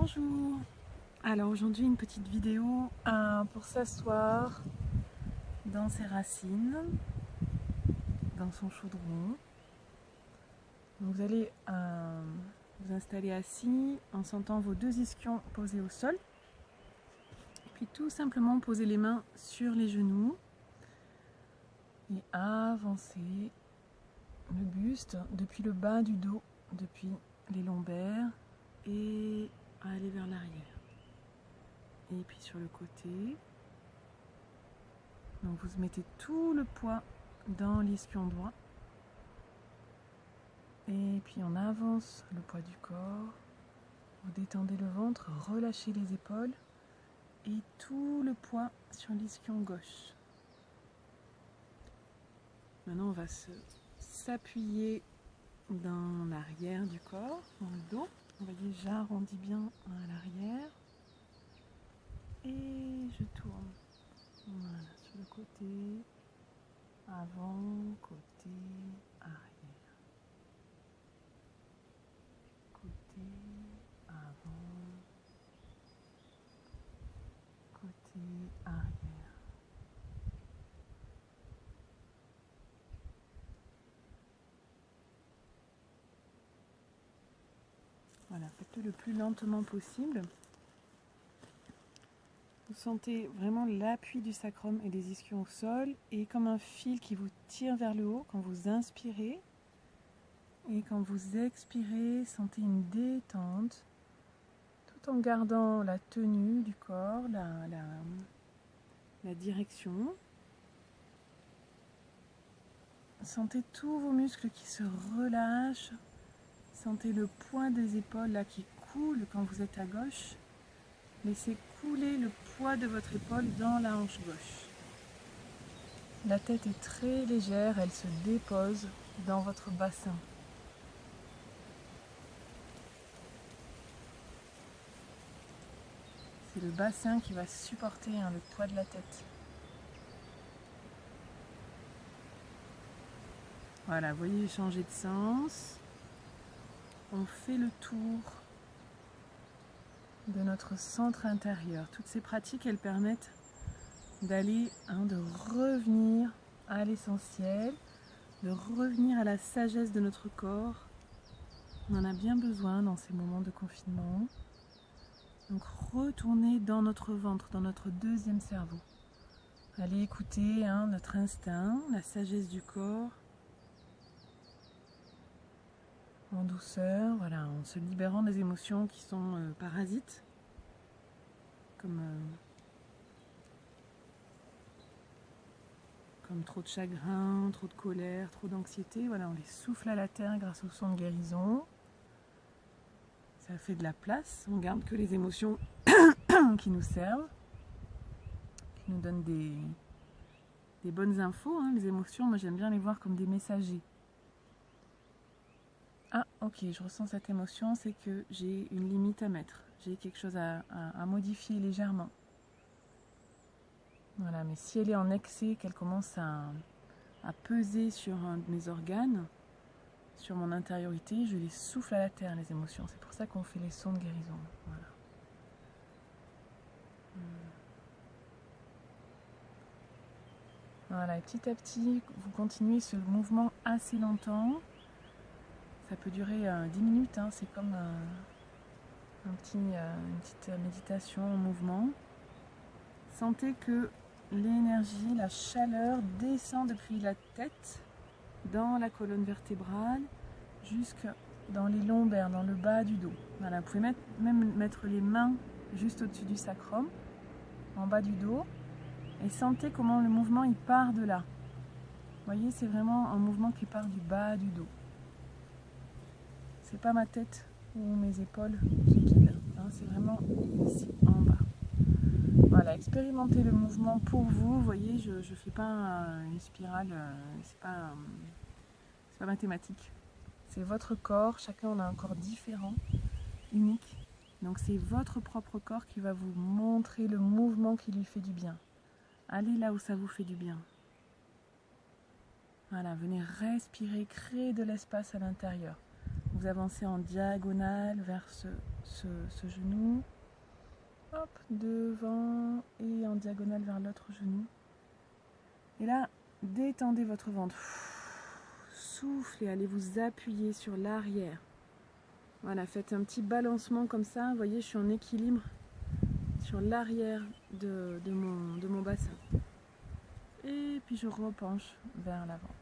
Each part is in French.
Bonjour. Alors aujourd'hui une petite vidéo pour s'asseoir dans ses racines, dans son chaudron. Donc vous allez vous installer assis en sentant vos deux ischions posés au sol. Puis tout simplement poser les mains sur les genoux et avancer le buste depuis le bas du dos, depuis les lombaires et aller vers l'arrière. Et puis sur le côté, donc vous mettez tout le poids dans l'ischion droit. Et puis on avance le poids du corps. Vous détendez le ventre, relâchez les épaules et tout le poids sur l'ischion gauche. Maintenant on va s'appuyer dans l'arrière du corps, dans le dos. Vous voyez, j'arrondis bien à l'arrière. Et je tourne. Voilà, sur le côté, avant, côté, arrière. Côté, avant, côté, arrière. Voilà, faites-le le plus lentement possible. Vous sentez vraiment l'appui du sacrum et des ischions au sol et comme un fil qui vous tire vers le haut quand vous inspirez. Et quand vous expirez, sentez une détente tout en gardant la tenue du corps, la direction. Sentez tous vos muscles qui se relâchent. Sentez le poids des épaules là qui coule quand vous êtes à gauche. Laissez couler le poids de votre épaule dans la hanche gauche. La tête est très légère, elle se dépose dans votre bassin. C'est le bassin qui va supporter le poids de la tête. Voilà, vous voyez, changer de sens. On fait le tour de notre centre intérieur. Toutes ces pratiques, elles permettent d'aller, de revenir à l'essentiel, de revenir à la sagesse de notre corps. On en a bien besoin dans ces moments de confinement. Donc retourner dans notre ventre, dans notre deuxième cerveau. Allez écouter notre instinct, la sagesse du corps. En douceur, voilà, en se libérant des émotions qui sont parasites, comme trop de chagrin, trop de colère, trop d'anxiété. Voilà, on les souffle à la terre grâce au son de guérison. Ça fait de la place, on garde que les émotions qui nous servent, qui nous donnent des bonnes infos. Les émotions, moi j'aime bien les voir comme des messagers. Ah ok, je ressens cette émotion, c'est que j'ai une limite à mettre, j'ai quelque chose à modifier légèrement. Voilà, mais si elle est en excès, qu'elle commence à peser sur un de mes organes, sur mon intériorité, je les souffle à la terre, les émotions. C'est pour ça qu'on fait les sons de guérison. Voilà. Voilà, et petit à petit, vous continuez ce mouvement assez longtemps. Ça peut durer 10 minutes, c'est comme une petite méditation en mouvement. Sentez que l'énergie, la chaleur descend depuis la tête, dans la colonne vertébrale, jusque dans les lombaires, dans le bas du dos. Voilà, vous pouvez même mettre les mains juste au-dessus du sacrum, en bas du dos, et sentez comment le mouvement il part de là. Vous voyez, c'est vraiment un mouvement qui part du bas du dos. C'est pas ma tête ou mes épaules qui guident, c'est vraiment ici en bas. Voilà, expérimentez le mouvement pour vous. Vous voyez, je ne fais pas une spirale, c'est pas mathématique. C'est votre corps, chacun a un corps différent, unique. Donc c'est votre propre corps qui va vous montrer le mouvement qui lui fait du bien. Allez là où ça vous fait du bien. Voilà, venez respirer, créer de l'espace à l'intérieur. Vous avancez en diagonale vers ce genou. Hop, devant et en diagonale vers l'autre genou. Et là, détendez votre ventre. Soufflez, allez vous appuyer sur l'arrière. Voilà, faites un petit balancement comme ça. Vous voyez, je suis en équilibre sur l'arrière de mon bassin. Et puis je repenche vers l'avant.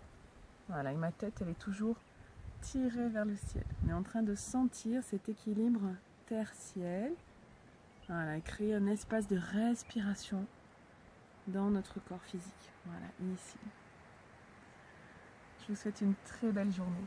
Voilà, et ma tête, elle est toujours tirée vers le ciel. On est en train de sentir cet équilibre terre-ciel. Voilà, créer un espace de respiration dans notre corps physique. Voilà, ici. Je vous souhaite une très belle journée.